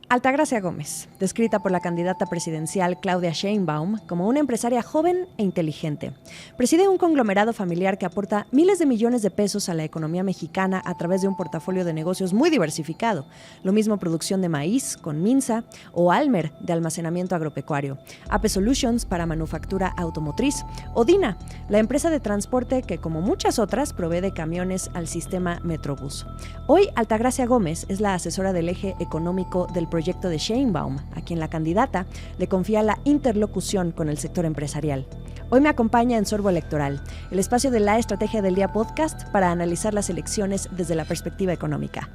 Altagracia Gómez, descrita por la candidata presidencial Claudia Sheinbaum como una empresaria joven e inteligente. Preside un conglomerado familiar que aporta miles de millones de pesos a la economía mexicana a través de un portafolio de negocios muy diversificado. Lo mismo producción de maíz con Minsa o Almer de almacenamiento agropecuario, AP Solutions para manufactura automotriz o Dina, la empresa de transporte que, como muchas otras, provee de camiones al sistema Metrobús. Hoy, Altagracia Gómez es la asesora del eje económico del proyecto de Sheinbaum, a quien la candidata le confía la interlocución con el sector empresarial. Hoy me acompaña en Sorbo Electoral, el espacio de La Estrategia del Día podcast para analizar las elecciones desde la perspectiva económica.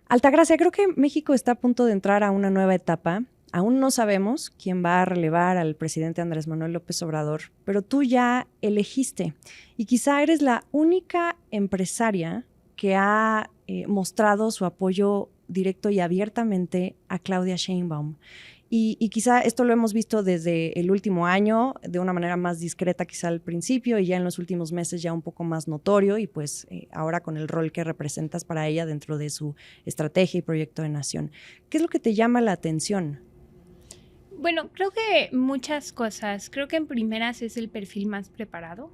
Altagracia, creo que México está a punto de entrar a una nueva etapa. Aún no sabemos quién va a relevar al presidente Andrés Manuel López Obrador, pero tú ya elegiste y quizá eres la única empresaria que ha mostrado su apoyo directo y abiertamente a Claudia Sheinbaum. Y quizá esto lo hemos visto desde el último año, de una manera más discreta quizá al principio y ya en los últimos meses ya un poco más notorio y pues ahora con el rol que representas para ella dentro de su estrategia y proyecto de nación. ¿Qué es lo que te llama la atención? Bueno, creo que muchas cosas. Creo que en primeras es el perfil más preparado.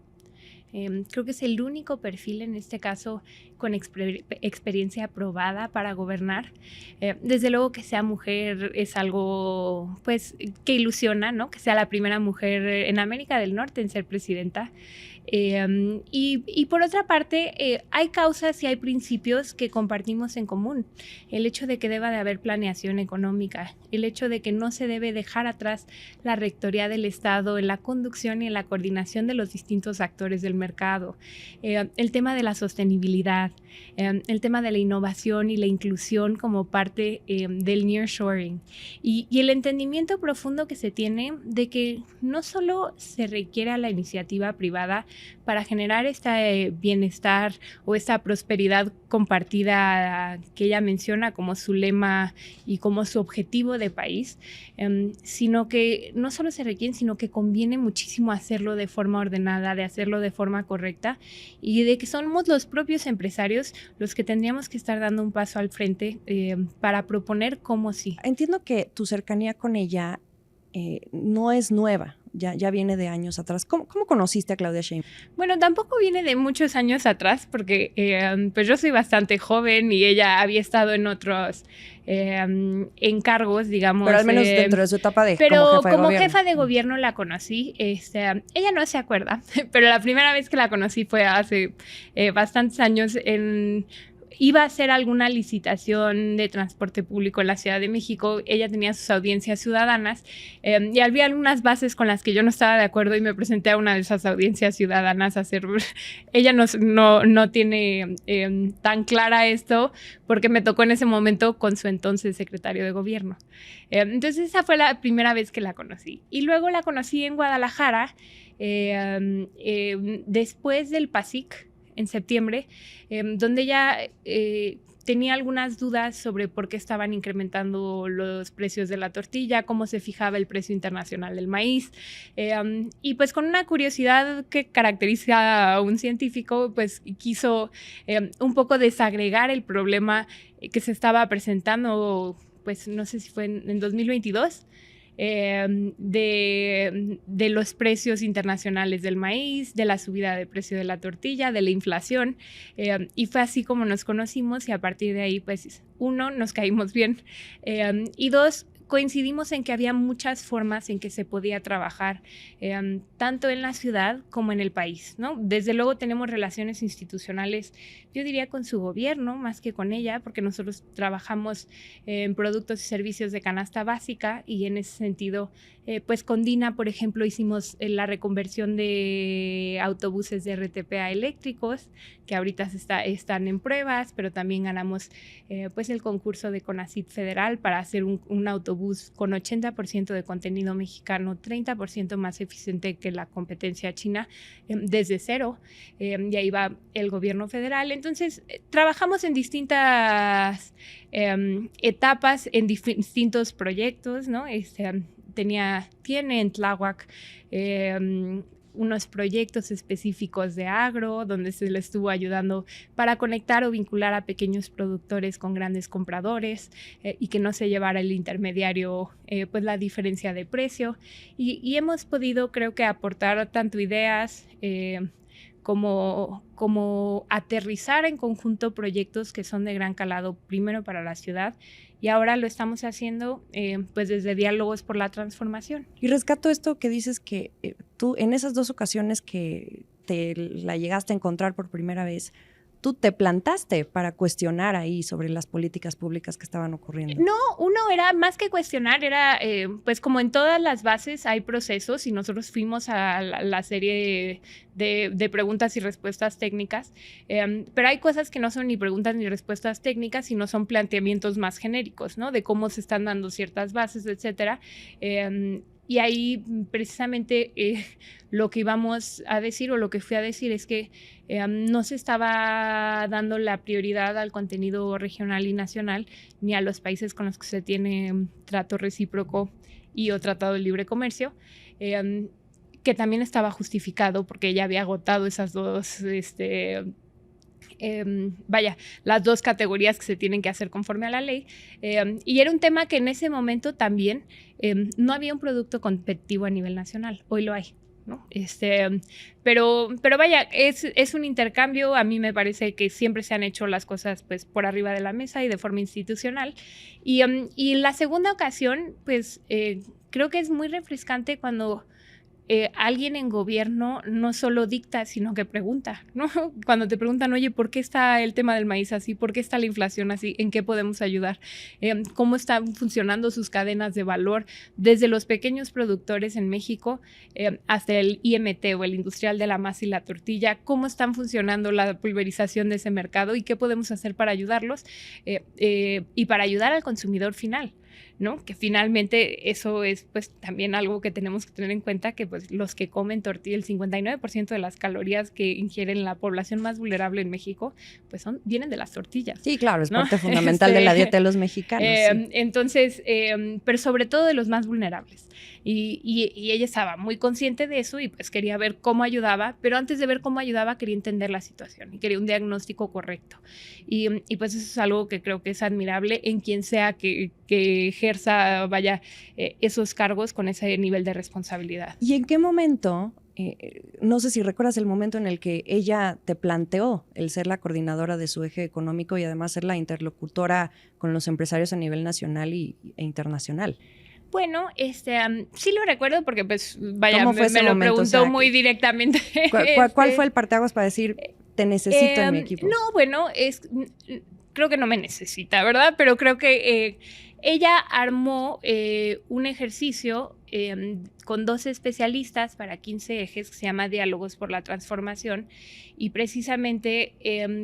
Creo que es el único perfil en este caso con experiencia probada para gobernar. Desde luego que sea mujer es algo pues que ilusiona, ¿no? Que sea la primera mujer en América del Norte en ser presidenta. Y por otra parte, hay causas y hay principios que compartimos en común. El hecho de que deba de haber planeación económica, el hecho de que no se debe dejar atrás la rectoría del Estado en la conducción y en la coordinación de los distintos actores del mercado, el tema de la sostenibilidad, el tema de la innovación y la inclusión como parte del nearshoring y el entendimiento profundo que se tiene de que no solo se requiere a la iniciativa privada para generar este bienestar o esta prosperidad compartida que ella menciona como su lema y como su objetivo de país, sino que no solo se requiere, sino que conviene muchísimo hacerlo de forma ordenada, de hacerlo de forma correcta y de que somos los propios empresarios los que tendríamos que estar dando un paso al frente para proponer cómo sí. Entiendo que tu cercanía con ella no es nueva, ya viene de años atrás. ¿Cómo conociste a Claudia Sheinbaum? Bueno, tampoco viene de muchos años atrás porque pues yo soy bastante joven y ella había estado en otros encargos, digamos. Pero al menos dentro de su etapa de pero como jefa de gobierno la conocí. Ella no se acuerda, pero la primera vez que la conocí fue hace bastantes años iba a hacer alguna licitación de transporte público en la Ciudad de México. Ella tenía sus audiencias ciudadanas y había algunas bases con las que yo no estaba de acuerdo y me presenté a una de esas audiencias ciudadanas a hacer. Ella no tiene tan clara esto porque me tocó en ese momento con su entonces secretario de gobierno. Entonces esa fue la primera vez que la conocí. Y luego la conocí en Guadalajara después del PASIC, en septiembre, donde ella tenía algunas dudas sobre por qué estaban incrementando los precios de la tortilla, cómo se fijaba el precio internacional del maíz. Y pues con una curiosidad que caracteriza a un científico, pues quiso un poco desagregar el problema que se estaba presentando, pues no sé si fue en 2022, de los precios internacionales del maíz, de la subida de precio de la tortilla, de la inflación, y fue así como nos conocimos y a partir de ahí, pues, uno, nos caímos bien, y dos, coincidimos en que había muchas formas en que se podía trabajar, tanto en la ciudad como en el país, ¿no? Desde luego tenemos relaciones institucionales, yo diría con su gobierno más que con ella, porque nosotros trabajamos en productos y servicios de canasta básica y en ese sentido, pues con Dina, por ejemplo, hicimos la reconversión de autobuses de RTP a eléctricos, que ahorita están en pruebas, pero también ganamos pues el concurso de CONACYT federal para hacer un autobús con 80% de contenido mexicano, 30% más eficiente que la competencia china, desde cero, y ahí va el gobierno federal. Entonces, trabajamos en distintas etapas, en distintos proyectos, ¿no? Tiene en Tláhuac unos proyectos específicos de agro, donde se le estuvo ayudando para conectar o vincular a pequeños productores con grandes compradores y que no se llevara el intermediario pues la diferencia de precio. Y hemos podido, creo que, aportar tanto ideas como aterrizar en conjunto proyectos que son de gran calado, primero para la ciudad, y ahora lo estamos haciendo pues desde Diálogos por la Transformación. Y rescato esto que dices que tú en esas 2 ocasiones que te la llegaste a encontrar por primera vez, tú te plantaste para cuestionar ahí sobre las políticas públicas que estaban ocurriendo. No, uno era más que cuestionar, era pues como en todas las bases hay procesos y nosotros fuimos a la serie de preguntas y respuestas técnicas, pero hay cosas que no son ni preguntas ni respuestas técnicas, sino son planteamientos más genéricos, ¿no? De cómo se están dando ciertas bases, etcétera. Y ahí precisamente lo que íbamos a decir o lo que fui a decir es que no se estaba dando la prioridad al contenido regional y nacional ni a los países con los que se tiene trato recíproco y o tratado de libre comercio, que también estaba justificado porque ya había agotado esas dos las 2 categorías que se tienen que hacer conforme a la ley, y era un tema que en ese momento también no había un producto competitivo a nivel nacional. Hoy lo hay, ¿no? Pero vaya, es un intercambio. A mí me parece que siempre se han hecho las cosas pues por arriba de la mesa y de forma institucional, y la segunda ocasión pues creo que es muy refrescante cuando alguien en gobierno no solo dicta, sino que pregunta, ¿no? Cuando te preguntan, oye, ¿por qué está el tema del maíz así? ¿Por qué está la inflación así? ¿En qué podemos ayudar? ¿Cómo están funcionando sus cadenas de valor? Desde los pequeños productores en México hasta el IMT o el industrial de la masa y la tortilla. ¿Cómo están funcionando la pulverización de ese mercado? ¿Y qué podemos hacer para ayudarlos? Y para ayudar al consumidor final, ¿no? Que finalmente eso es pues también algo que tenemos que tener en cuenta, que pues los que comen tortilla, el 59% de las calorías que ingieren la población más vulnerable en México pues vienen de las tortillas. Sí, claro, es ¿no? parte fundamental de la dieta de los mexicanos. Sí. Entonces, pero sobre todo de los más vulnerables. Y ella estaba muy consciente de eso y pues quería ver cómo ayudaba, pero antes de ver cómo ayudaba quería entender la situación y quería un diagnóstico correcto. Y pues eso es algo que creo que es admirable en quien sea que ejerza, esos cargos con ese nivel de responsabilidad. ¿Y en qué momento, no sé si recuerdas el momento en el que ella te planteó el ser la coordinadora de su eje económico y además ser la interlocutora con los empresarios a nivel nacional e internacional? Bueno, sí lo recuerdo porque pues vaya, me lo preguntó, o sea, muy directamente. ¿Cuál fue el parteaguas para decir, te necesito en mi equipo? No, bueno, creo que no me necesita, ¿verdad? Pero creo que ella armó un ejercicio con 12 especialistas para 15 ejes que se llama Diálogos por la Transformación, y precisamente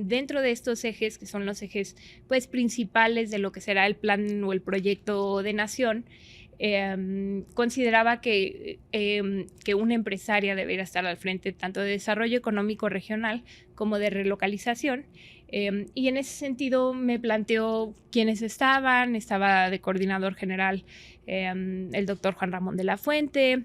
dentro de estos ejes, que son los ejes pues principales de lo que será el plan o el proyecto de nación, consideraba que una empresaria debería estar al frente tanto de desarrollo económico regional como de relocalización. Y en ese sentido me planteó quiénes estaba de coordinador general el doctor Juan Ramón de la Fuente.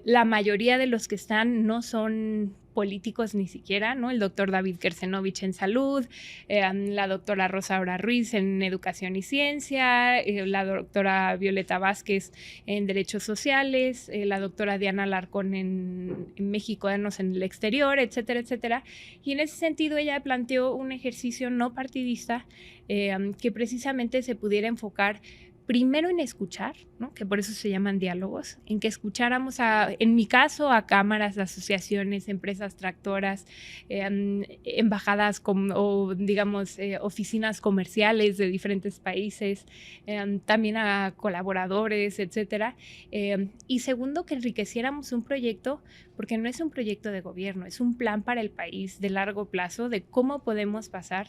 La mayoría de los que están no son políticos ni siquiera, ¿no? El doctor David Kersenovich en salud, la doctora Rosa Ora Ruiz en educación y ciencia, la doctora Violeta Vázquez en derechos sociales, la doctora Diana Alarcón en mexicanos en el exterior, etcétera, etcétera. Y en ese sentido ella planteó un ejercicio no partidista que precisamente se pudiera enfocar primero en escuchar, ¿no? Que por eso se llaman diálogos, en que escucháramos, en mi caso, a cámaras, asociaciones, empresas tractoras, embajadas o digamos oficinas comerciales de diferentes países, también a colaboradores, etcétera. Y segundo, que enriqueciéramos un proyecto, porque no es un proyecto de gobierno, es un plan para el país de largo plazo de cómo podemos pasar,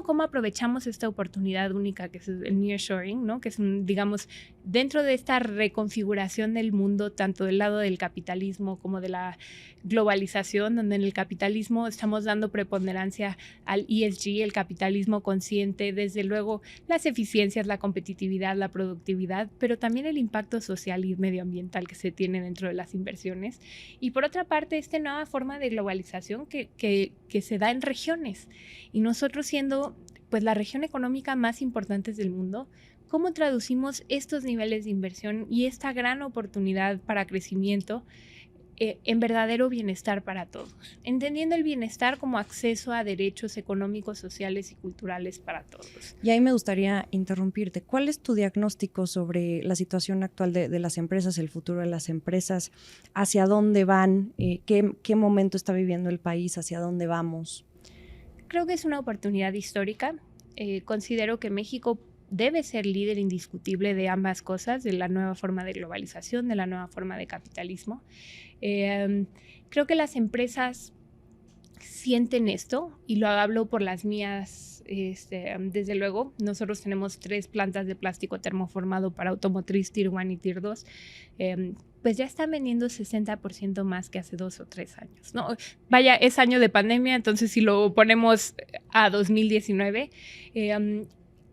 cómo aprovechamos esta oportunidad única que es el nearshoring, nearshoring, ¿no? Que es, digamos, dentro de esta reconfiguración del mundo, tanto del lado del capitalismo como de la globalización, donde en el capitalismo estamos dando preponderancia al ESG, el capitalismo consciente, desde luego las eficiencias, la competitividad, la productividad, pero también el impacto social y medioambiental que se tiene dentro de las inversiones. Y por otra parte, esta nueva forma de globalización que se da en regiones. Y nosotros siendo pues la región económica más importante del mundo, ¿cómo traducimos estos niveles de inversión y esta gran oportunidad para crecimiento en verdadero bienestar para todos? Entendiendo el bienestar como acceso a derechos económicos, sociales y culturales para todos. Y ahí me gustaría interrumpirte. ¿Cuál es tu diagnóstico sobre la situación actual de las empresas, el futuro de las empresas? ¿Hacia dónde van? ¿Qué momento está viviendo el país? ¿Hacia dónde vamos? Creo que es una oportunidad histórica. Considero que México debe ser líder indiscutible de ambas cosas, de la nueva forma de globalización, de la nueva forma de capitalismo. Creo que las empresas sienten esto, y lo hablo por las mías. Desde luego, nosotros tenemos 3 plantas de plástico termoformado para automotriz Tier 1 y Tier 2. Pues ya están vendiendo 60% más que hace 2 o 3 años, ¿no? Vaya, es año de pandemia, entonces si lo ponemos a 2019,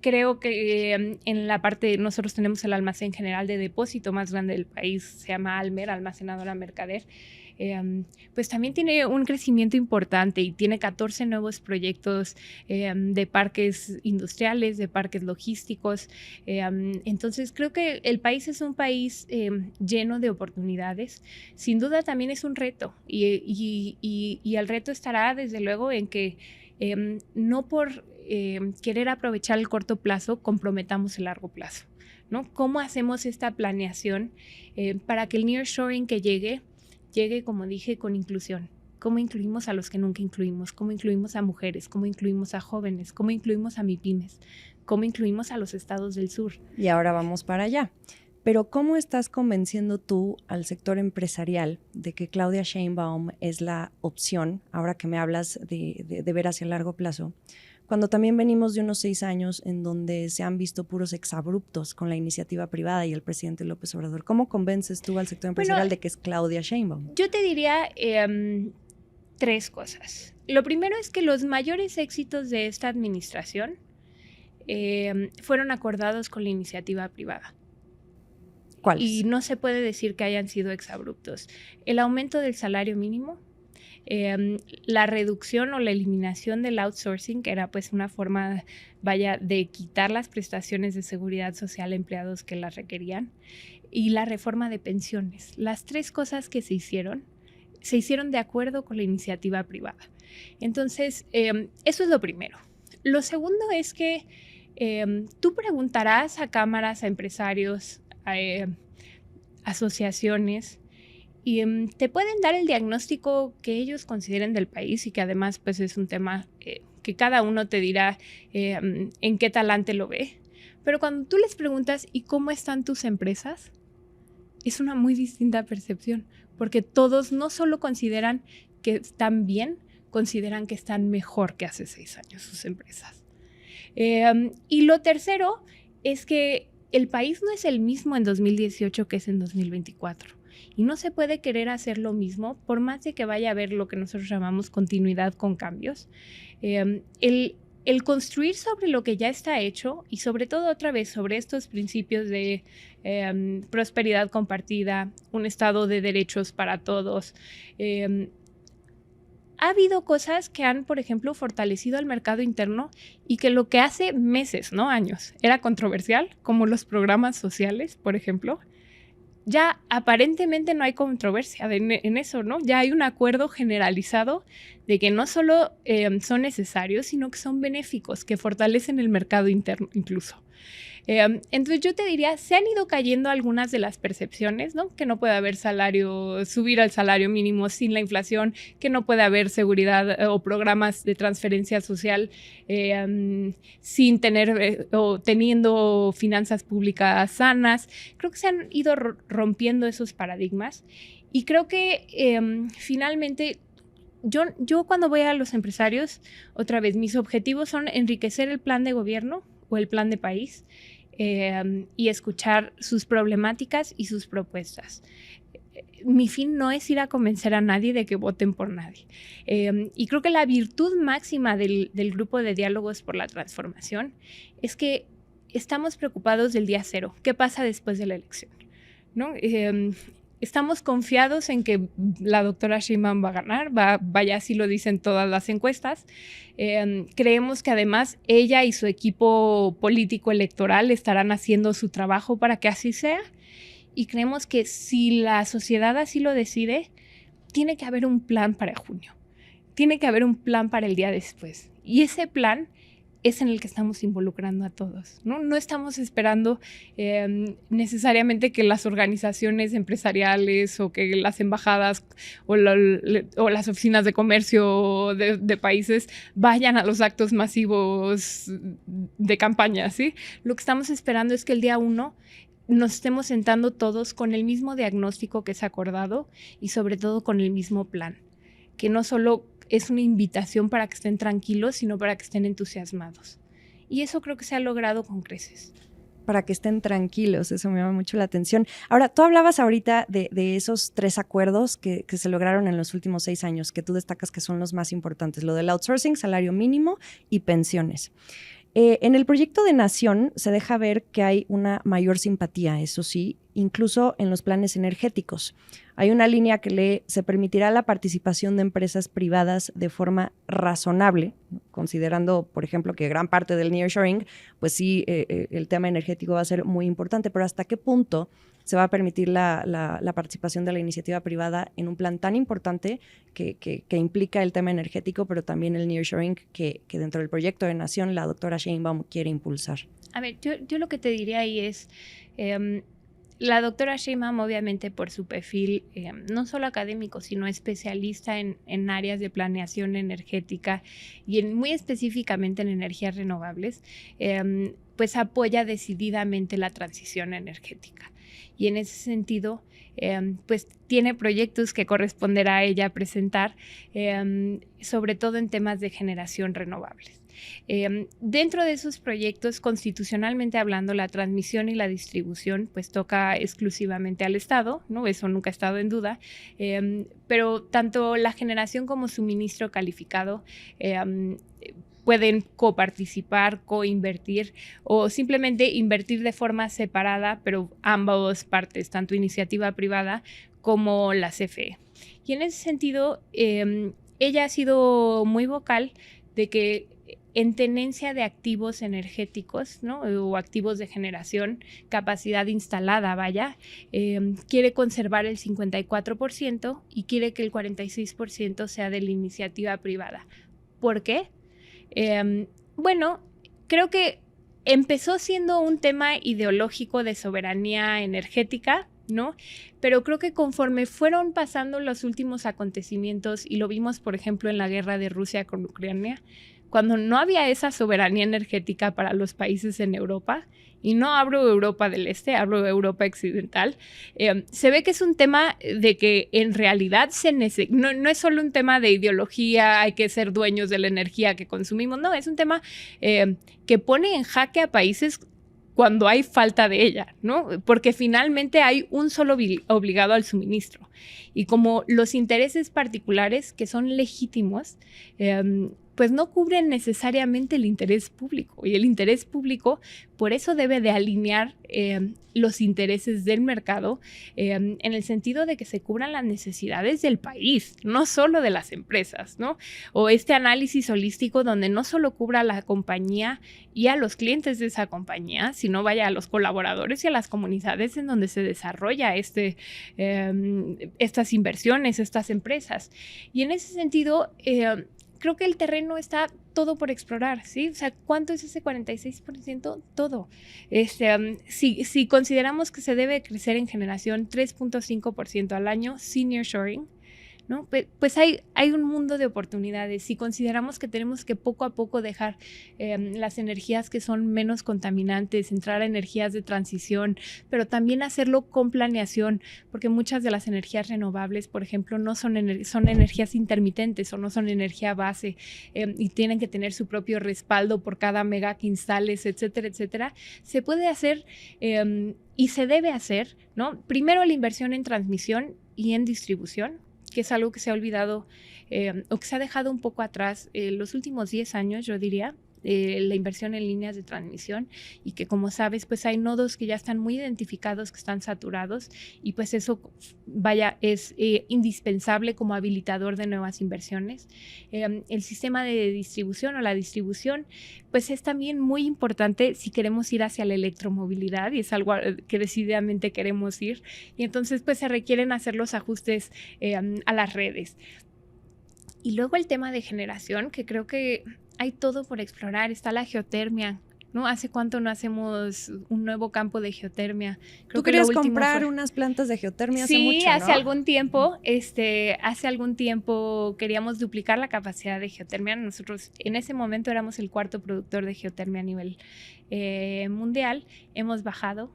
creo que en la parte, nosotros tenemos el almacén general de depósito más grande del país, se llama Almer, Almacenadora Mercader. Pues también tiene un crecimiento importante y tiene 14 nuevos proyectos de parques industriales, de parques logísticos. Entonces creo que el país es un país lleno de oportunidades. Sin duda también es un reto y el reto estará desde luego en que no por querer aprovechar el corto plazo comprometamos el largo plazo, ¿no? ¿Cómo hacemos esta planeación para que el nearshoring que llegue, como dije, con inclusión? ¿Cómo incluimos a los que nunca incluimos? ¿Cómo incluimos a mujeres? ¿Cómo incluimos a jóvenes? ¿Cómo incluimos a MIPYMES? ¿Cómo incluimos a los estados del sur? Y ahora vamos para allá. Pero ¿cómo estás convenciendo tú al sector empresarial de que Claudia Sheinbaum es la opción, ahora que me hablas de ver hacia el largo plazo, cuando también venimos de unos 6 años en donde se han visto puros exabruptos con la iniciativa privada y el presidente López Obrador? ¿Cómo convences tú al sector empresarial de que es Claudia Sheinbaum? Yo te diría 3 cosas. Lo primero es que los mayores éxitos de esta administración fueron acordados con la iniciativa privada. ¿Cuáles? Y no se puede decir que hayan sido exabruptos. El aumento del salario mínimo, la reducción o la eliminación del outsourcing, que era pues una forma, de quitar las prestaciones de seguridad social a empleados que las requerían, y la reforma de pensiones. Las 3 cosas que se hicieron de acuerdo con la iniciativa privada. Entonces, eso es lo primero. Lo segundo es que tú preguntarás a cámaras, a empresarios, a asociaciones, y te pueden dar el diagnóstico que ellos consideren del país, y que además pues es un tema que cada uno te dirá en qué talante lo ve. Pero cuando tú les preguntas ¿y cómo están tus empresas?, es una muy distinta percepción, porque todos no solo consideran que están bien, consideran que están mejor que hace 6 años sus empresas. Y lo tercero es que el país no es el mismo en 2018 que es en 2024. Y no se puede querer hacer lo mismo por más de que vaya a haber lo que nosotros llamamos continuidad con cambios. El construir sobre lo que ya está hecho y sobre todo otra vez sobre estos principios de prosperidad compartida, un estado de derechos para todos. Ha habido cosas que han, por ejemplo, fortalecido al mercado interno y que lo que hace meses, no años, era controversial, como los programas sociales, por ejemplo. Ya aparentemente no hay controversia en eso, ¿no? Ya hay un acuerdo generalizado de que no solo son necesarios, sino que son benéficos, que fortalecen el mercado interno incluso. Entonces yo te diría, se han ido cayendo algunas de las percepciones, ¿no? Que no puede haber subir al salario mínimo sin la inflación, que no puede haber seguridad o programas de transferencia social sin tener o teniendo finanzas públicas sanas. Creo que se han ido rompiendo esos paradigmas y creo que finalmente yo cuando voy a los empresarios, otra vez, mis objetivos son enriquecer el plan de gobierno o el plan de país y escuchar sus problemáticas y sus propuestas. Mi fin no es ir a convencer a nadie de que voten por nadie. Y creo que la virtud máxima del grupo de diálogos por la transformación es que estamos preocupados del día cero. ¿Qué pasa después de la elección? ¿No? Estamos confiados en que la doctora Sheinbaum va a ganar, vaya, así lo dicen todas las encuestas. Creemos que además ella y su equipo político electoral estarán haciendo su trabajo para que así sea. Y creemos que si la sociedad así lo decide, tiene que haber un plan para junio. Tiene que haber un plan para el día después. Y ese plan es en el que estamos involucrando a todos, ¿no? No estamos esperando necesariamente que las organizaciones empresariales o que las embajadas o las oficinas de comercio de países vayan a los actos masivos de campaña, ¿sí? Lo que estamos esperando es que el día 1 nos estemos sentando todos con el mismo diagnóstico que se ha acordado y sobre todo con el mismo plan, que no solo es una invitación para que estén tranquilos, sino para que estén entusiasmados. Y eso creo que se ha logrado con creces. Para que estén tranquilos, eso me llama mucho la atención. Ahora, tú hablabas ahorita de esos 3 acuerdos que se lograron en los últimos 6 años, que tú destacas que son los más importantes, lo del outsourcing, salario mínimo y pensiones. En el proyecto de Nación se deja ver que hay una mayor simpatía, eso sí, incluso en los planes energéticos. Hay una línea que se permitirá la participación de empresas privadas de forma razonable, considerando, por ejemplo, que gran parte del nearshoring, pues sí, el tema energético va a ser muy importante, pero ¿hasta qué punto se va a permitir la participación de la iniciativa privada en un plan tan importante que implica el tema energético, pero también el nearshoring que dentro del proyecto de Nación la doctora Sheinbaum quiere impulsar? A ver, yo lo que te diría ahí es, la doctora Sheinbaum, obviamente por su perfil, no solo académico, sino especialista en áreas de planeación energética y muy específicamente en energías renovables, pues apoya decididamente la transición energética. Y en ese sentido, pues tiene proyectos que corresponderá a ella presentar, sobre todo en temas de generación renovables. Dentro de esos proyectos, constitucionalmente hablando, la transmisión y la distribución pues toca exclusivamente al Estado, ¿no? Eso nunca ha estado en duda, pero tanto la generación como suministro calificado pueden coparticipar, coinvertir o simplemente invertir de forma separada, pero ambas partes, tanto iniciativa privada como la CFE. Y en ese sentido, ella ha sido muy vocal de que en tenencia de activos energéticos, ¿no? O activos de generación, capacidad instalada, vaya, quiere conservar el 54% y quiere que el 46% sea de la iniciativa privada. ¿Por qué? Bueno, creo que empezó siendo un tema ideológico de soberanía energética, ¿no? Pero creo que conforme fueron pasando los últimos acontecimientos, y lo vimos, por ejemplo, en la guerra de Rusia con Ucrania, cuando no había esa soberanía energética para los países en Europa, y no hablo de Europa del Este, hablo de Europa occidental, se ve que es un tema de que en realidad no es solo un tema de ideología, hay que ser dueños de la energía que consumimos, no, es un tema que pone en jaque a países cuando hay falta de ella, ¿no? Porque finalmente hay un solo obligado al suministro. Y como los intereses particulares, que son legítimos, pues no cubren necesariamente el interés público. Y el interés público, por eso debe de alinear los intereses del mercado en el sentido de que se cubran las necesidades del país, no solo de las empresas, ¿no? O este análisis holístico donde no solo cubra a la compañía y a los clientes de esa compañía, sino vaya a los colaboradores y a las comunidades en donde se desarrolla estas inversiones, estas empresas. Y en ese sentido, creo que el terreno está todo por explorar, ¿sí? O sea, ¿cuánto es ese 46%? Todo. Si consideramos que se debe crecer en generación 3.5% al año, sin nearshoring, ¿no? Pues hay un mundo de oportunidades. Si consideramos que tenemos que poco a poco dejar las energías que son menos contaminantes, entrar a energías de transición, pero también hacerlo con planeación, porque muchas de las energías renovables, por ejemplo, no son energías intermitentes o no son energía base y tienen que tener su propio respaldo por cada mega que instales, etcétera, etcétera. Se puede hacer y se debe hacer, ¿no? Primero la inversión en transmisión y en distribución, que es algo que se ha olvidado o que se ha dejado un poco atrás los últimos 10 años, yo diría. La inversión en líneas de transmisión y que, como sabes, pues hay nodos que ya están muy identificados, que están saturados y pues eso, es indispensable como habilitador de nuevas inversiones. El sistema de distribución o la distribución pues es también muy importante si queremos ir hacia la electromovilidad y es algo que decididamente queremos ir y entonces pues se requieren hacer los ajustes a las redes. Y luego el tema de generación, que creo que hay todo por explorar. Está la geotermia, ¿no? ¿Hace cuánto no hacemos un nuevo campo de geotermia? Tú querías comprar unas plantas de geotermia hace mucho, ¿no? Sí, hace algún tiempo queríamos duplicar la capacidad de geotermia. Nosotros en ese momento éramos el 4º productor de geotermia a nivel mundial. Hemos bajado,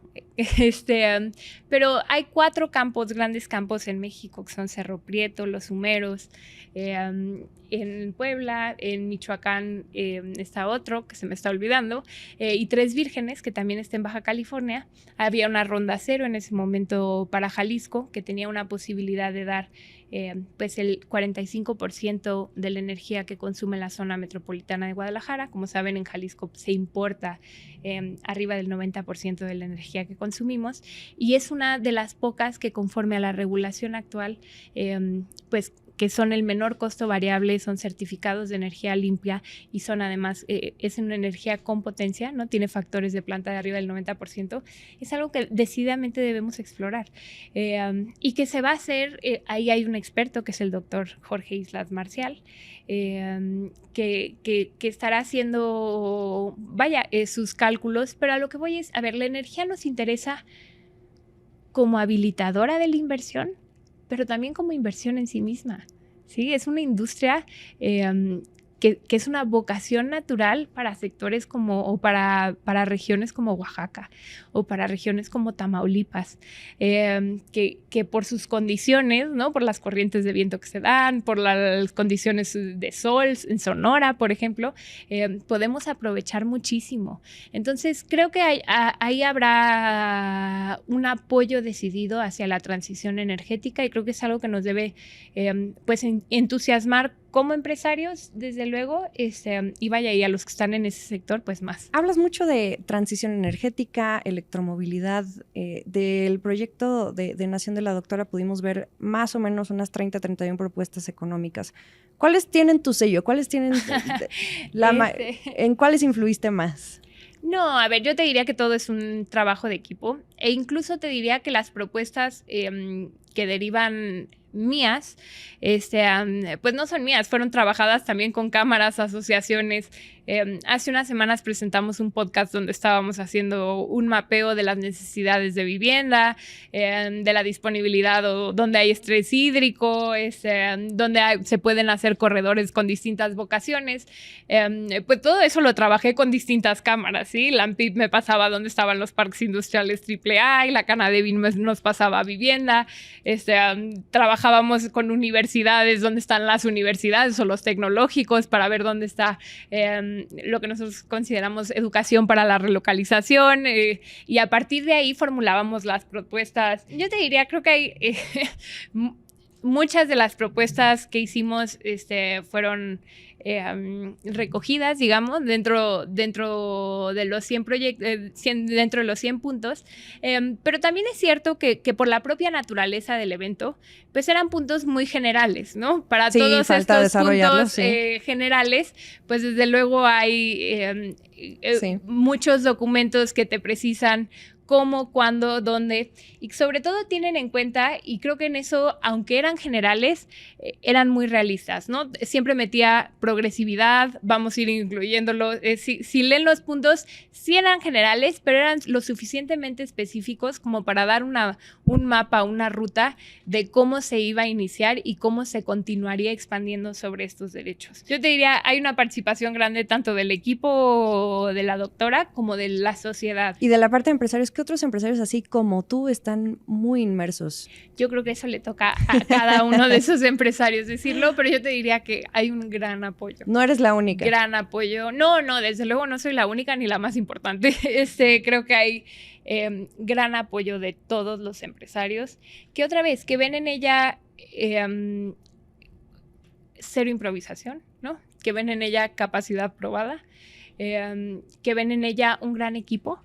pero hay 4 grandes campos en México, que son Cerro Prieto, Los Humeros, en Puebla, en Michoacán está otro que se me está olvidando, y 3 vírgenes que también está en Baja California. Había una ronda cero en ese momento para Jalisco, que tenía una posibilidad de dar pues el 45% de la energía que consume la zona metropolitana de Guadalajara. Como saben, en Jalisco se importa arriba del 90% de la energía que consumimos y es una de las pocas que, conforme a la regulación actual, pues que son el menor costo variable, son certificados de energía limpia y son además, es una energía con potencia, ¿no? Tiene factores de planta de arriba del 90%. Es algo que decididamente debemos explorar y que se va a hacer, ahí hay un experto que es el doctor Jorge Islas Marcial, que estará haciendo, sus cálculos, pero a lo que voy es, a ver, la energía nos interesa como habilitadora de la inversión, pero también como inversión en sí misma, ¿sí? Es una industria que es una vocación natural para sectores o para regiones como Oaxaca o para regiones como Tamaulipas, que por sus condiciones, ¿no? Por las corrientes de viento que se dan, por las condiciones de sol, en Sonora, por ejemplo, podemos aprovechar muchísimo. Entonces, creo que ahí habrá un apoyo decidido hacia la transición energética y creo que es algo que nos debe pues entusiasmar como empresarios, desde luego, y a los que están en ese sector, pues más. Hablas mucho de transición energética, electromovilidad. Del proyecto de Nación de la Doctora pudimos ver más o menos unas 31 propuestas económicas. ¿Cuáles tienen tu sello? ¿Cuáles tienen ¿En cuáles influiste más? No, a ver, yo te diría que todo es un trabajo de equipo e incluso te diría que las propuestas que derivan mías, pues no son mías, fueron trabajadas también con cámaras, asociaciones. Hace unas semanas presentamos un podcast donde estábamos haciendo un mapeo de las necesidades de vivienda, de la disponibilidad o donde hay estrés hídrico, donde se pueden hacer corredores con distintas vocaciones. Pues todo eso lo trabajé con distintas cámaras, ¿sí? La ANPIP me pasaba dónde estaban los parques industriales AAA y la Canadevi nos pasaba vivienda. Trabajábamos con universidades, dónde están las universidades o los tecnológicos para ver dónde está lo que nosotros consideramos educación para la relocalización y a partir de ahí formulábamos las propuestas. Yo te diría, creo que hay muchas de las propuestas que hicimos fueron recogidas, digamos, dentro de los 100 dentro de los 100 puntos, pero también es cierto que por la propia naturaleza del evento, pues eran puntos muy generales, ¿no? Para todos estos puntos generales, pues desde luego hay muchos documentos que te precisan cómo, cuándo, dónde, y sobre todo tienen en cuenta, y creo que en eso, aunque eran generales, eran muy realistas, ¿no? Siempre metía progresividad, vamos a ir incluyéndolo, si leen los puntos, sí eran generales, pero eran lo suficientemente específicos como para dar un mapa, una ruta de cómo se iba a iniciar y cómo se continuaría expandiendo sobre estos derechos. Yo te diría, hay una participación grande tanto del equipo de la doctora como de la sociedad. Y de la parte de empresarios, ¿qué otros empresarios así como tú están muy inmersos? Yo creo que eso le toca a cada uno de esos empresarios decirlo, pero yo te diría que hay un gran apoyo. No eres la única. Gran apoyo. No, desde luego no soy la única ni la más importante. Creo que hay gran apoyo de todos los empresarios, que otra vez, que ven en ella cero improvisación, ¿no? Que ven en ella capacidad probada, que ven en ella un gran equipo,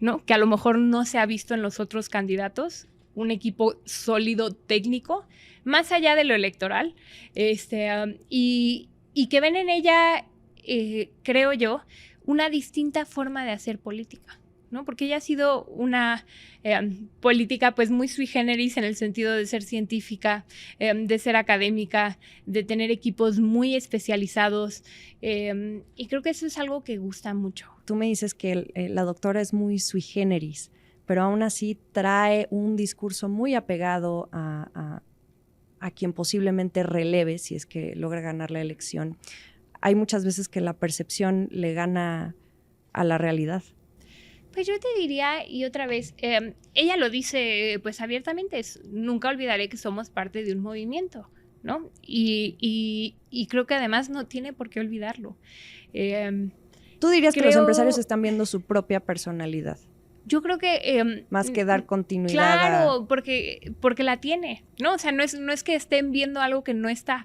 ¿no? Que a lo mejor no se ha visto en los otros candidatos, un equipo sólido técnico, más allá de lo electoral, y que ven en ella, creo yo, una distinta forma de hacer política, ¿no? Porque ella ha sido una política pues muy sui generis en el sentido de ser científica, de ser académica, de tener equipos muy especializados, y creo que eso es algo que gusta mucho. Tú me dices que la doctora es muy sui generis, pero aún así trae un discurso muy apegado a quien posiblemente releve si es que logra ganar la elección. Hay muchas veces que la percepción le gana a la realidad. Pues yo te diría, y otra vez, ella lo dice pues abiertamente, nunca olvidaré que somos parte de un movimiento, ¿no? Y creo que además no tiene por qué olvidarlo. ¿Tú dirías que los empresarios están viendo su propia personalidad? Yo creo que... más que dar continuidad. Claro, porque la tiene, ¿no? O sea, no es que estén viendo algo que no está.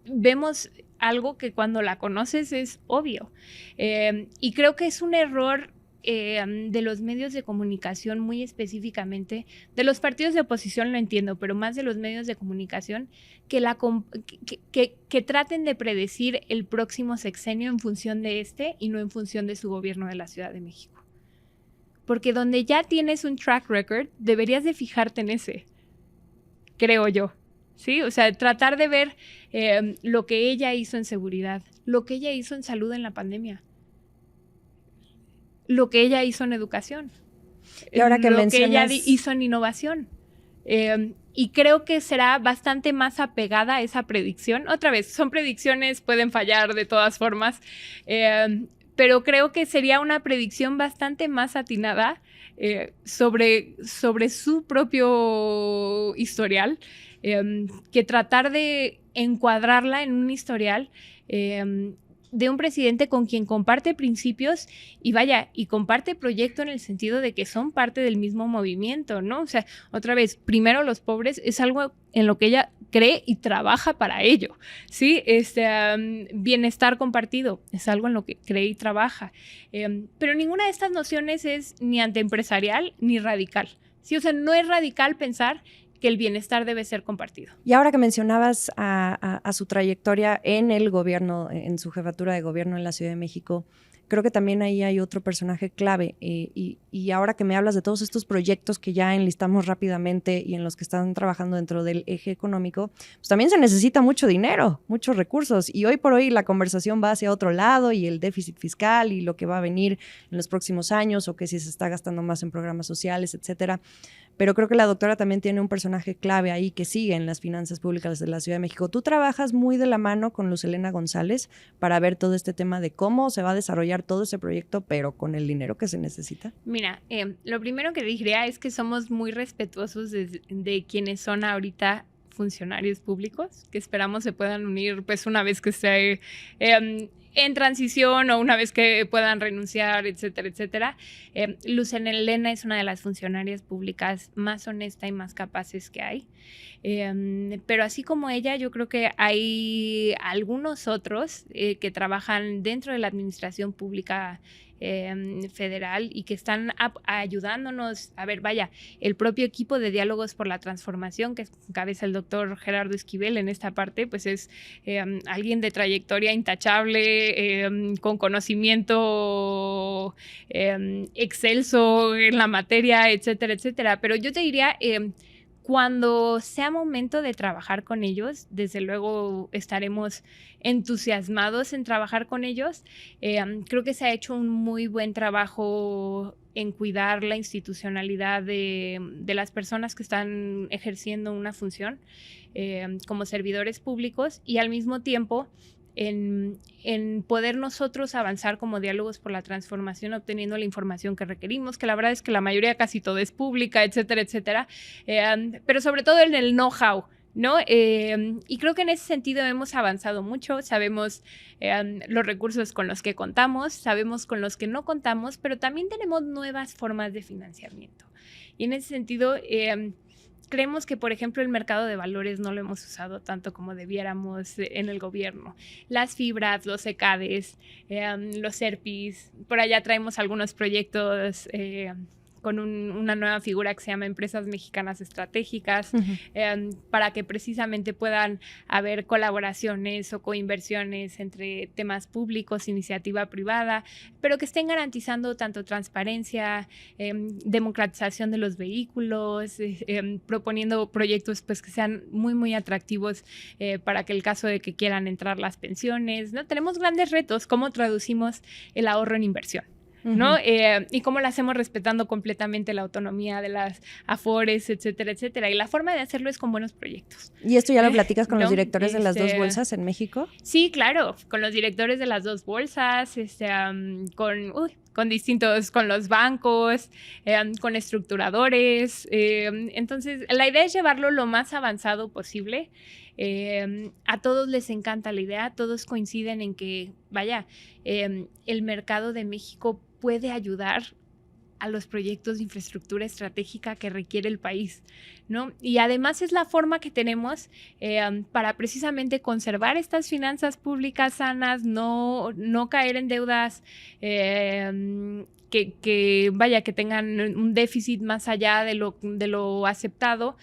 Vemos algo que cuando la conoces es obvio. Y creo que es un error de los medios de comunicación, muy específicamente, de los partidos de oposición lo entiendo, pero más de los medios de comunicación, que traten de predecir el próximo sexenio en función de y no en función de su gobierno de la Ciudad de México. Porque donde ya tienes un track record, deberías de fijarte en ese, creo yo, ¿sí? O sea, tratar de ver lo que ella hizo en seguridad, lo que ella hizo en salud en la pandemia, lo que ella hizo en educación, y ahora que lo que ella hizo en innovación. Y creo que será bastante más apegada a esa predicción. Otra vez, son predicciones, pueden fallar de todas formas, pero creo que sería una predicción bastante más atinada sobre su propio historial, que tratar de encuadrarla en un historial de un presidente con quien comparte principios y comparte proyecto en el sentido de que son parte del mismo movimiento, ¿no? O sea, otra vez, primero los pobres es algo en lo que ella cree y trabaja para ello, ¿sí? Bienestar compartido es algo en lo que cree y trabaja. Pero ninguna de estas nociones es ni antiempresarial ni radical, ¿sí? O sea, no es radical pensar que el bienestar debe ser compartido. Y ahora que mencionabas a su trayectoria en el gobierno, en su jefatura de gobierno en la Ciudad de México, creo que también ahí hay otro personaje clave. Y ahora que me hablas de todos estos proyectos que ya enlistamos rápidamente y en los que están trabajando dentro del eje económico, pues también se necesita mucho dinero, muchos recursos. Y hoy por hoy la conversación va hacia otro lado y el déficit fiscal y lo que va a venir en los próximos años o que si se está gastando más en programas sociales, etcétera. Pero creo que la doctora también tiene un personaje clave ahí que sigue en las finanzas públicas de la Ciudad de México. Tú trabajas muy de la mano con Luz Helena González para ver todo este tema de cómo se va a desarrollar todo ese proyecto, pero con el dinero que se necesita. Mira, lo primero que diría es que somos muy respetuosos de quienes son ahorita funcionarios públicos, que esperamos se puedan unir pues una vez que esté en transición o una vez que puedan renunciar, etcétera, etcétera. Luz Helena es una de las funcionarias públicas más honesta y más capaces que hay. Pero así como ella, yo creo que hay algunos otros que trabajan dentro de la administración pública federal y que están ayudándonos. A ver, vaya, el propio equipo de Diálogos por la Transformación, que encabeza el doctor Gerardo Esquivel en esta parte, pues es alguien de trayectoria intachable, con conocimiento excelso en la materia, etcétera, etcétera. Pero yo te diría, cuando sea momento de trabajar con ellos, desde luego estaremos entusiasmados en trabajar con ellos. Creo que se ha hecho un muy buen trabajo en cuidar la institucionalidad de las personas que están ejerciendo una función como servidores públicos, y al mismo tiempo en poder nosotros avanzar como Diálogos por la Transformación, obteniendo la información que requerimos, que la verdad es que la mayoría, casi todo es pública, etcétera, etcétera, pero sobre todo en el know-how, ¿no? Y creo que en ese sentido hemos avanzado mucho. Sabemos los recursos con los que contamos, sabemos con los que no contamos, pero también tenemos nuevas formas de financiamiento. Y en ese sentido, creemos que, por ejemplo, el mercado de valores no lo hemos usado tanto como debiéramos en el gobierno. Las fibras, los ECADES, los ERPIs, por allá traemos algunos proyectos con una nueva figura que se llama Empresas Mexicanas Estratégicas, para que precisamente puedan haber colaboraciones o coinversiones entre temas públicos, iniciativa privada, pero que estén garantizando tanto transparencia, democratización de los vehículos, proponiendo proyectos pues, que sean muy, muy atractivos para que el caso de que quieran entrar las pensiones, ¿no? Tenemos grandes retos. ¿Cómo traducimos el ahorro en inversión? ¿No? Y cómo lo hacemos respetando completamente la autonomía de las afores, etcétera, etcétera. Y la forma de hacerlo es con buenos proyectos. ¿Y esto ya lo platicas con los directores de las dos bolsas en México? Sí, claro, con los directores de las dos bolsas, con distintos, con los bancos, con estructuradores. Entonces, la idea es llevarlo lo más avanzado posible. A todos les encanta la idea, todos coinciden en que, vaya, el mercado de México puede ayudar a los proyectos de infraestructura estratégica que requiere el país, ¿no? Y además es la forma que tenemos para precisamente conservar estas finanzas públicas sanas, no caer en deudas que tengan un déficit más allá de lo aceptado,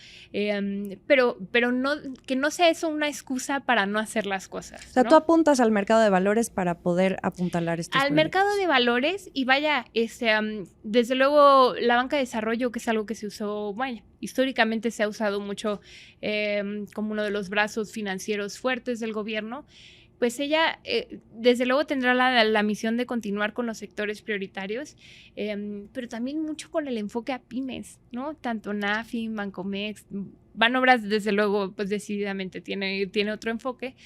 pero no, que no sea eso una excusa para no hacer las cosas. O sea, ¿no? tú apuntas al mercado de valores para poder apuntalar estos proyectos. Mercado de valores, y vaya, desde luego la banca de desarrollo, que es algo que se usó, vaya, históricamente se ha usado mucho como uno de los brazos financieros fuertes del gobierno. Pues ella, desde luego, tendrá la misión de continuar con los sectores prioritarios, pero también mucho con el enfoque a pymes, ¿no? Tanto NAFIN, Bancomext, Banobras, desde luego, pues decididamente tiene otro enfoque,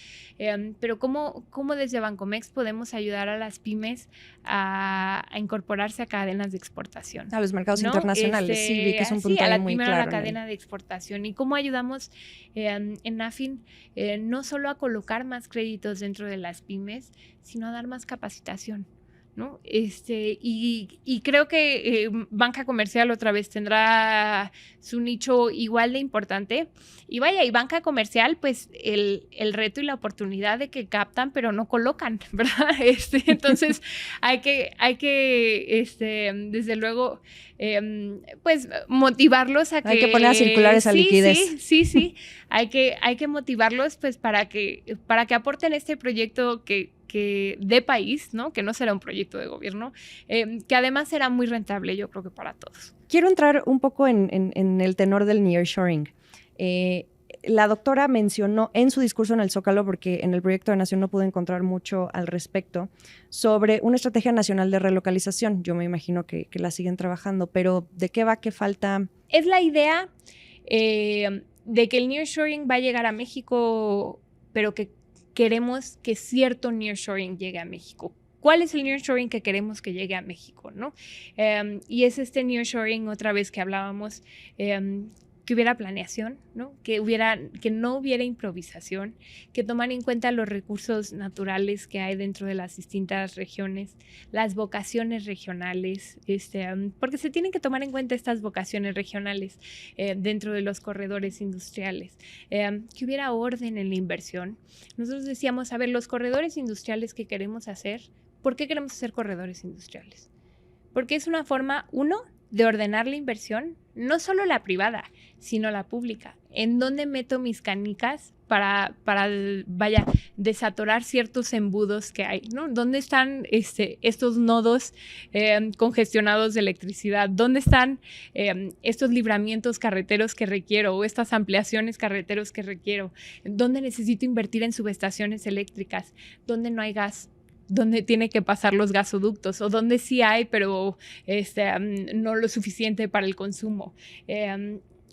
pero ¿cómo desde Bancomext podemos ayudar a las pymes a incorporarse a cadenas de exportación? A los mercados internacionales, sí, vi que es un punto ahí muy claro. A la cadena de exportación. ¿Y cómo ayudamos en NAFIN no solo a colocar más créditos dentro de las pymes, sino a dar más capacitación? ¿No? Y creo que banca comercial otra vez tendrá su nicho igual de importante. Y vaya, y banca comercial, pues el reto y la oportunidad de que captan, pero no colocan, ¿verdad? Entonces hay que desde luego, pues motivarlos a que... Hay que poner a circular esa liquidez. Sí. Hay que motivarlos, pues, para que aporten este proyecto que de país, ¿no? Que no será un proyecto de gobierno, que además será muy rentable, yo creo que para todos. Quiero entrar un poco en el tenor del nearshoring. La doctora mencionó en su discurso en el Zócalo, porque en el proyecto de Nación no pude encontrar mucho al respecto, sobre una estrategia nacional de relocalización. Yo me imagino que la siguen trabajando, pero ¿de qué va? ¿Qué falta? Es la idea de que el nearshoring va a llegar a México, pero que queremos que cierto nearshoring llegue a México. ¿Cuál es el nearshoring que queremos que llegue a México, ¿no? Y es este nearshoring, otra vez que hablábamos, que hubiera planeación, ¿no? Que no hubiera improvisación, que tomar en cuenta los recursos naturales que hay dentro de las distintas regiones, las vocaciones regionales, porque se tienen que tomar en cuenta estas vocaciones regionales dentro de los corredores industriales, que hubiera orden en la inversión. Nosotros decíamos, a ver, los corredores industriales que queremos hacer ¿por qué queremos hacer corredores industriales? Porque es una forma, uno, de ordenar la inversión, no solo la privada, sino la pública. ¿En dónde meto mis canicas para desatorar ciertos embudos que hay, ¿no? ¿Dónde están estos nodos congestionados de electricidad? ¿Dónde están estos libramientos carreteros que requiero o estas ampliaciones carreteros que requiero? ¿Dónde necesito invertir en subestaciones eléctricas? ¿Dónde no hay gas? Donde tiene que pasar los gasoductos o donde sí hay, pero no lo suficiente para el consumo.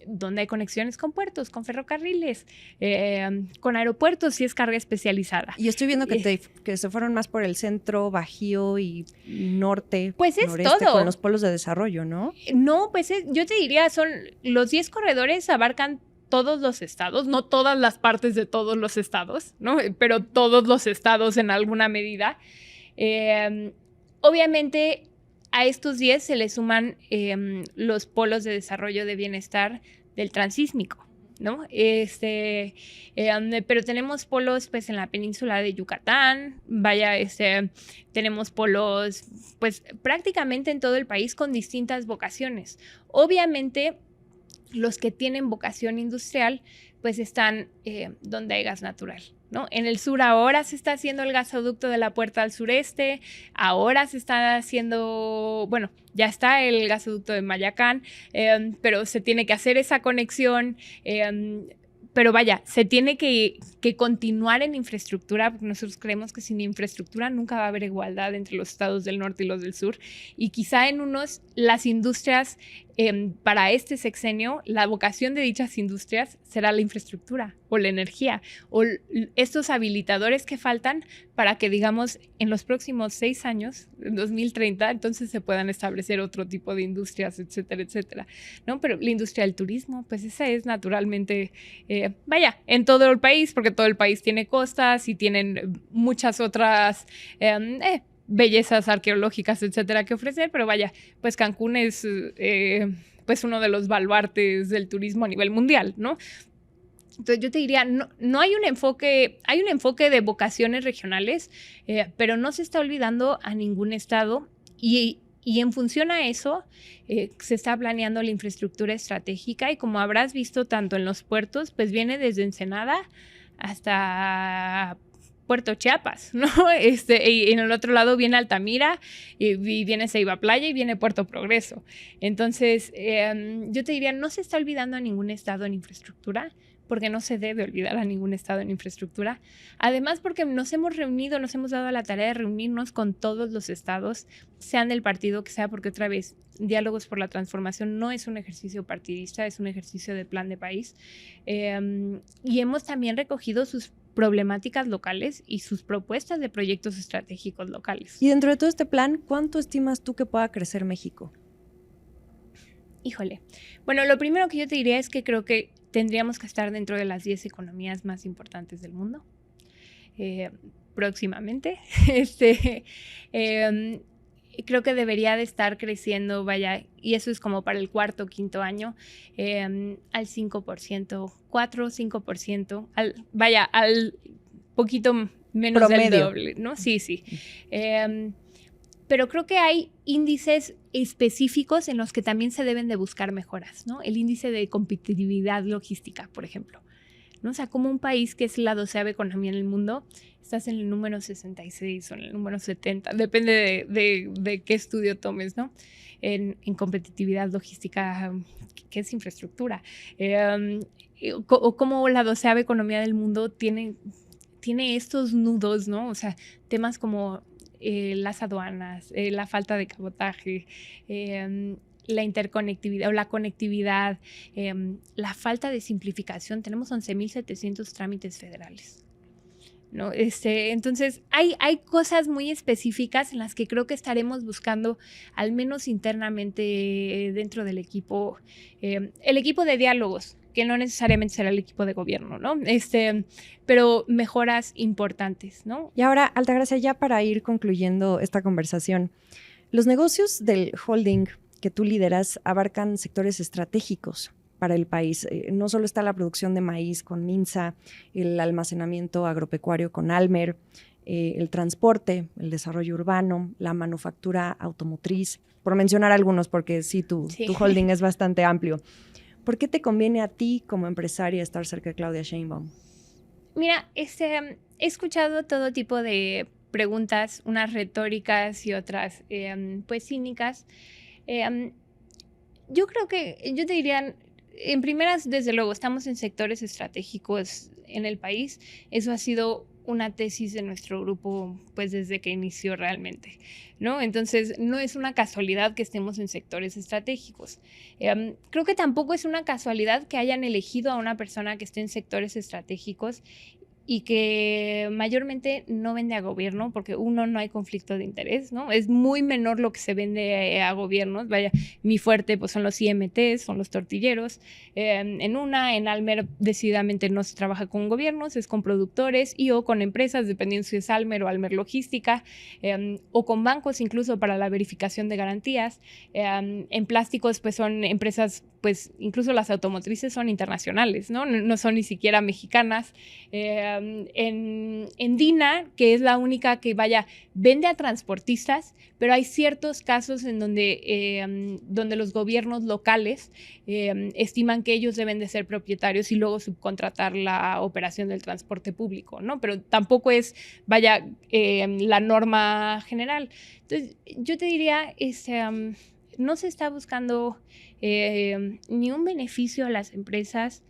Donde hay conexiones con puertos, con ferrocarriles, con aeropuertos si es carga especializada. Y estoy viendo que se fueron más por el centro, bajío y norte, pues es noreste, todo. con los polos de desarrollo, ¿no? No, pues yo te diría, son los 10 corredores abarcan todos los estados, no todas las partes de todos los estados, ¿no? Pero todos los estados en alguna medida. Obviamente, a estos 10 se le suman los polos de desarrollo de bienestar del transísmico, ¿no? Pero tenemos polos pues en la península de Yucatán, tenemos polos pues prácticamente en todo el país con distintas vocaciones. Obviamente, los que tienen vocación industrial, pues están donde hay gas natural, ¿no? En el sur ahora se está haciendo el gasoducto de la Puerta al Sureste, ahora se está haciendo, bueno, ya está el gasoducto de Mayacán, pero se tiene que hacer esa conexión, pero vaya, se tiene que continuar en infraestructura, porque nosotros creemos que sin infraestructura nunca va a haber igualdad entre los estados del norte y los del sur. Y quizá en unos, las industrias, para este sexenio, la vocación de dichas industrias será la infraestructura o la energía, o estos habilitadores que faltan para que, digamos, en los próximos 6 años, en 2030, entonces se puedan establecer otro tipo de industrias, etcétera, etcétera, ¿no? Pero la industria del turismo, pues esa es naturalmente, en todo el país, porque todo el país tiene costas y tienen muchas otras bellezas arqueológicas, etcétera, que ofrecer, pero pues Cancún es pues uno de los baluartes del turismo a nivel mundial, ¿no? Entonces yo te diría, no hay un enfoque de vocaciones regionales, pero no se está olvidando a ningún estado y en función a eso se está planeando la infraestructura estratégica y como habrás visto tanto en los puertos, pues viene desde Ensenada hasta Puerto Chiapas, ¿no? Y en el otro lado viene Altamira y viene Ceiba Playa y viene Puerto Progreso. Entonces, yo te diría, no se está olvidando a ningún estado en infraestructura, porque no se debe olvidar a ningún estado en infraestructura. Además, porque nos hemos dado a la tarea de reunirnos con todos los estados, sean del partido que sea, porque otra vez, Diálogos por la Transformación no es un ejercicio partidista, es un ejercicio de plan de país. Y hemos también recogido sus problemáticas locales y sus propuestas de proyectos estratégicos locales. Y dentro de todo este plan, ¿cuánto estimas tú que pueda crecer México? Híjole. Bueno, lo primero que yo te diría es que creo que tendríamos que estar dentro de las 10 economías más importantes del mundo próximamente. Creo que debería de estar creciendo, y eso es como para el cuarto o quinto año, al 5%, 4 o 5%, al poquito menos promedio. del doble, ¿no? Sí. Pero creo que hay índices específicos en los que también se deben de buscar mejoras, ¿no? El índice de competitividad logística, por ejemplo, ¿no? O sea, como un país que es la 12ª economía en el mundo, estás en el número 66 o en el número 70, depende de qué estudio tomes, ¿no? En competitividad logística, que es infraestructura. O como la 12ª economía del mundo tiene estos nudos, ¿no? O sea, temas como las aduanas, la falta de cabotaje, la interconectividad o la conectividad, la falta de simplificación. Tenemos 11,700 trámites federales, ¿no? Entonces, hay cosas muy específicas en las que creo que estaremos buscando, al menos internamente dentro del equipo, el equipo de diálogos, que no necesariamente será el equipo de gobierno, ¿no? Pero mejoras importantes, ¿no? Y ahora, Altagracia, ya para ir concluyendo esta conversación, los negocios del holding que tú lideras abarcan sectores estratégicos para el país. No solo está la producción de maíz con Minsa, el almacenamiento agropecuario con Almer, el transporte, el desarrollo urbano, la manufactura automotriz, por mencionar algunos, porque sí, tu holding es bastante amplio. ¿Por qué te conviene a ti como empresaria estar cerca de Claudia Sheinbaum? Mira, he escuchado todo tipo de preguntas, unas retóricas y otras pues cínicas. Yo creo que, yo te diría, en primeras, desde luego, estamos en sectores estratégicos en el país. Eso ha sido una tesis de nuestro grupo, pues desde que inició realmente, ¿no? Entonces, no es una casualidad que estemos en sectores estratégicos. Creo que tampoco es una casualidad que hayan elegido a una persona que esté en sectores estratégicos y que mayormente no vende a gobierno, porque uno, no hay conflicto de interés, ¿no? Es muy menor lo que se vende a gobiernos. Vaya, mi fuerte pues son los IMTs, son los tortilleros. En Almer decididamente no se trabaja con gobiernos, es con productores y o con empresas, dependiendo si es Almer o Almer Logística, o con bancos incluso para la verificación de garantías. En plásticos pues son empresas, pues incluso las automotrices son internacionales, ¿no? No son ni siquiera mexicanas. En DINA, que es la única que vende a transportistas, pero hay ciertos casos en donde los gobiernos locales estiman que ellos deben de ser propietarios y luego subcontratar la operación del transporte público, ¿no? Pero tampoco es, la norma general. Entonces, yo te diría, no se está buscando ni un beneficio a las empresas,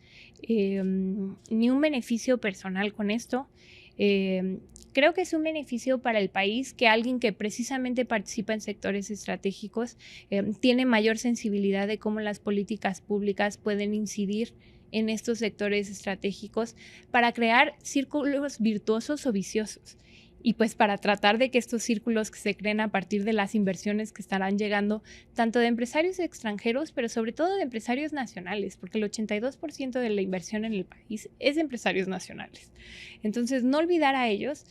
ni un beneficio personal con esto. Creo que es un beneficio para el país que alguien que precisamente participa en sectores estratégicos tiene mayor sensibilidad de cómo las políticas públicas pueden incidir en estos sectores estratégicos para crear círculos virtuosos o viciosos. Y pues para tratar de que estos círculos que se creen a partir de las inversiones que estarán llegando, tanto de empresarios extranjeros, pero sobre todo de empresarios nacionales, porque el 82% de la inversión en el país es de empresarios nacionales. Entonces, no olvidar a ellos,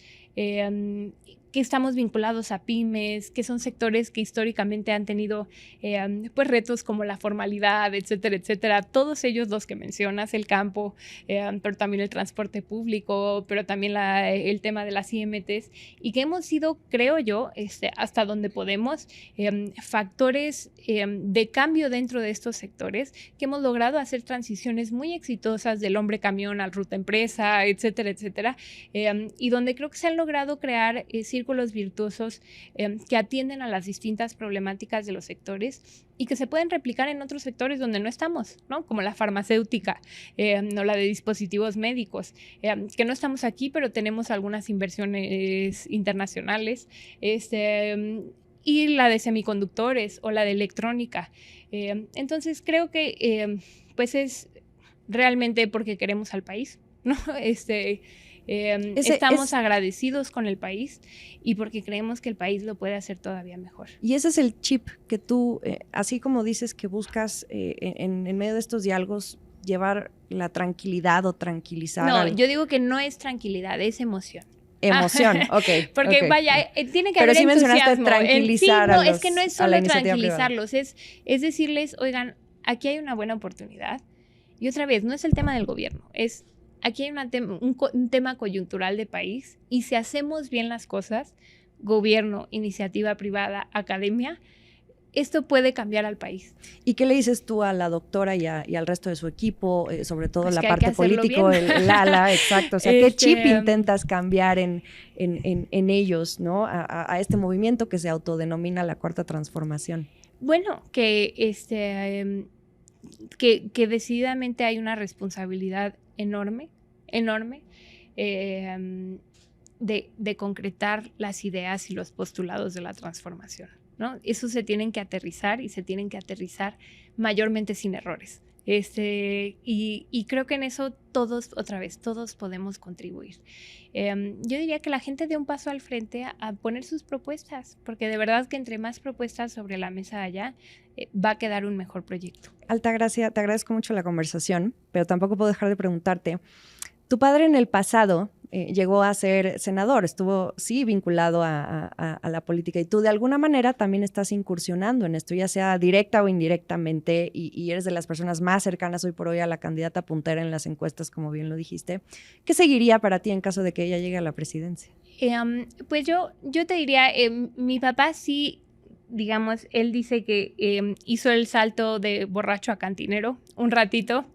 que estamos vinculados a pymes, que son sectores que históricamente han tenido pues retos como la formalidad, etcétera, etcétera. Todos ellos los que mencionas, el campo, pero también el transporte público, pero también el tema de las IMTs, y que hemos sido, creo yo, hasta donde podemos, factores de cambio dentro de estos sectores, que hemos logrado hacer transiciones muy exitosas del hombre camión al ruta empresa, etcétera, etcétera, y donde creo que se han logrado crear círculos virtuosos que atienden a las distintas problemáticas de los sectores y que se pueden replicar en otros sectores donde no estamos, ¿no? Como la farmacéutica, o la de dispositivos médicos, que no estamos aquí, pero tenemos algunas inversiones internacionales, y la de semiconductores o la de electrónica. Entonces creo que pues es realmente porque queremos al país, ¿no? Estamos agradecidos con el país y porque creemos que el país lo puede hacer todavía mejor. Y ese es el chip que tú, así como dices que buscas en medio de estos diálogos llevar la tranquilidad o tranquilizar. No, yo digo que no es tranquilidad, es emoción. Emoción, ok. Porque tiene que haber entusiasmo. Pero sí mencionaste tranquilizar a los, es que no es solo tranquilizarlos, es decirles, oigan, aquí hay una buena oportunidad. Y otra vez, no es el tema del gobierno, aquí hay un tema coyuntural de país, y si hacemos bien las cosas, gobierno, iniciativa privada, academia, esto puede cambiar al país. ¿Y qué le dices tú a la doctora y al resto de su equipo, sobre todo pues la parte político, el ala, exacto? O sea, ¿qué chip intentas cambiar en ellos, ¿no? A este movimiento que se autodenomina la Cuarta Transformación? Bueno, que decididamente hay una responsabilidad enorme de concretar las ideas y los postulados de la transformación, ¿no? Eso se tienen que aterrizar y se tienen que aterrizar mayormente sin errores. Y creo que en eso todos podemos contribuir. Yo diría que la gente dé un paso al frente a poner sus propuestas, porque de verdad que entre más propuestas sobre la mesa haya, va a quedar un mejor proyecto. Altagracia, te agradezco mucho la conversación, pero tampoco puedo dejar de preguntarte. Tu padre en el pasado llegó a ser senador, estuvo sí vinculado a la política y tú de alguna manera también estás incursionando en esto, ya sea directa o indirectamente y eres de las personas más cercanas hoy por hoy a la candidata puntera en las encuestas, como bien lo dijiste. ¿Qué seguiría para ti en caso de que ella llegue a la presidencia? Pues yo te diría, mi papá sí, digamos, él dice que hizo el salto de borracho a cantinero un ratito,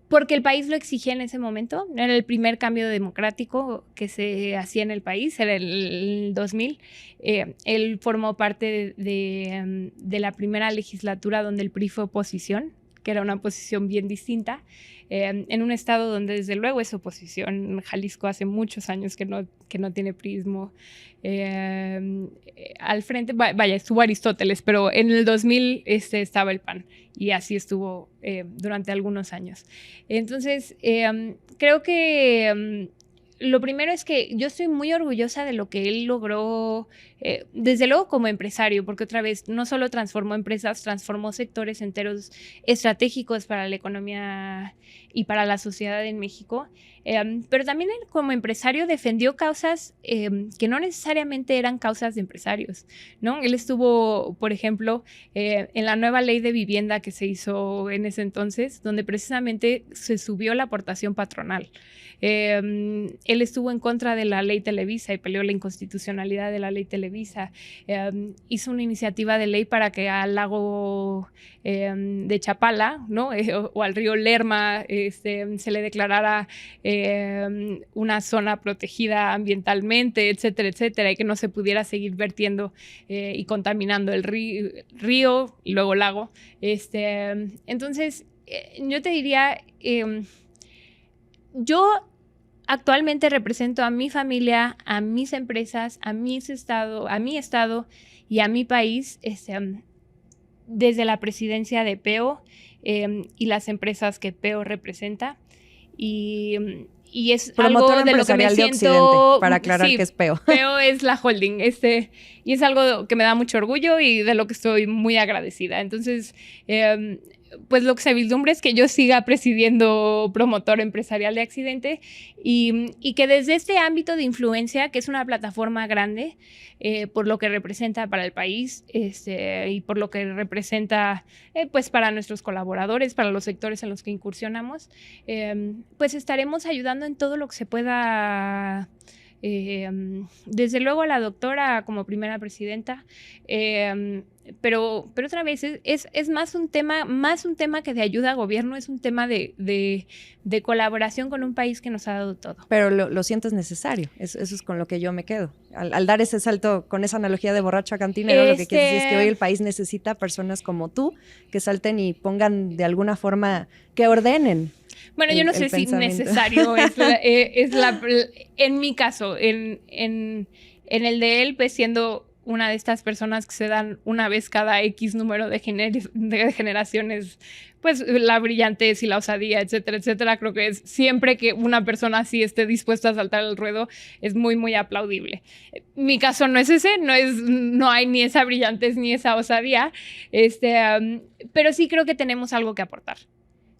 porque el país lo exigía en ese momento. Era el primer cambio democrático que se hacía en el país, era el 2000. Él formó parte de la primera legislatura donde el PRI fue oposición, que era una posición bien distinta, en un estado donde desde luego es oposición. Jalisco hace muchos años que no tiene prismo. Al frente, vaya, estuvo Aristóteles, pero en el 2000 estaba el PAN y así estuvo durante algunos años. Entonces, creo que lo primero es que yo estoy muy orgullosa de lo que él logró, desde luego como empresario, porque otra vez no solo transformó empresas, transformó sectores enteros estratégicos para la economía y para la sociedad en México, pero también él como empresario defendió causas que no necesariamente eran causas de empresarios, ¿no? Él estuvo, por ejemplo, en la nueva ley de vivienda que se hizo en ese entonces, donde precisamente se subió la aportación patronal. Él estuvo en contra de la ley Televisa y peleó la inconstitucionalidad de la ley Televisa. Hizo una iniciativa de ley para que al lago de Chapala, ¿no? O al río Lerma se le declarara una zona protegida ambientalmente, etcétera, etcétera, y que no se pudiera seguir vertiendo y contaminando el río y luego lago. Entonces, yo te diría... yo actualmente represento a mi familia, a mis empresas, a mi estado y a mi país desde la presidencia de PEO y las empresas que PEO representa. Y es Promotora algo de lo que me empresarial de siento... Occidente, para aclarar sí, que es PEO. PEO es la holding, y es algo que me da mucho orgullo y de lo que estoy muy agradecida. Entonces, pues lo que se vislumbra es que yo siga presidiendo Promotora Empresarial de Accidente y que desde este ámbito de influencia, que es una plataforma grande, por lo que representa para el país y por lo que representa pues para nuestros colaboradores, para los sectores en los que incursionamos, pues estaremos ayudando en todo lo que se pueda. Desde luego a la doctora como primera presidenta, pero otra vez es más un tema que de ayuda a gobierno, es un tema de colaboración con un país que nos ha dado todo. Pero lo sientes necesario, eso es con lo que yo me quedo. Al dar ese salto con esa analogía de borracho a cantinero, lo que quieres decir es que hoy el país necesita personas como tú que salten y pongan de alguna forma, que ordenen. Bueno, yo no sé si necesario en mi caso, en el de él, pues siendo una de estas personas que se dan una vez cada X número de generaciones, pues la brillantez y la osadía, etcétera, etcétera. Creo que es siempre que una persona así esté dispuesta a saltar al ruedo, es muy, muy aplaudible. Mi caso no es ese, no hay ni esa brillantez ni esa osadía, pero sí creo que tenemos algo que aportar.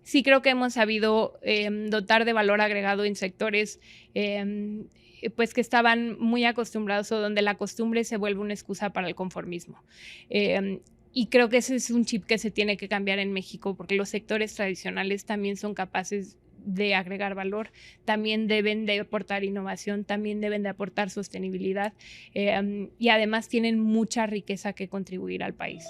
Sí creo que hemos sabido dotar de valor agregado en sectores pues que estaban muy acostumbrados o donde la costumbre se vuelve una excusa para el conformismo. Y creo que ese es un chip que se tiene que cambiar en México, porque los sectores tradicionales también son capaces de agregar valor, también deben de aportar innovación, también deben de aportar sostenibilidad y además tienen mucha riqueza que contribuir al país.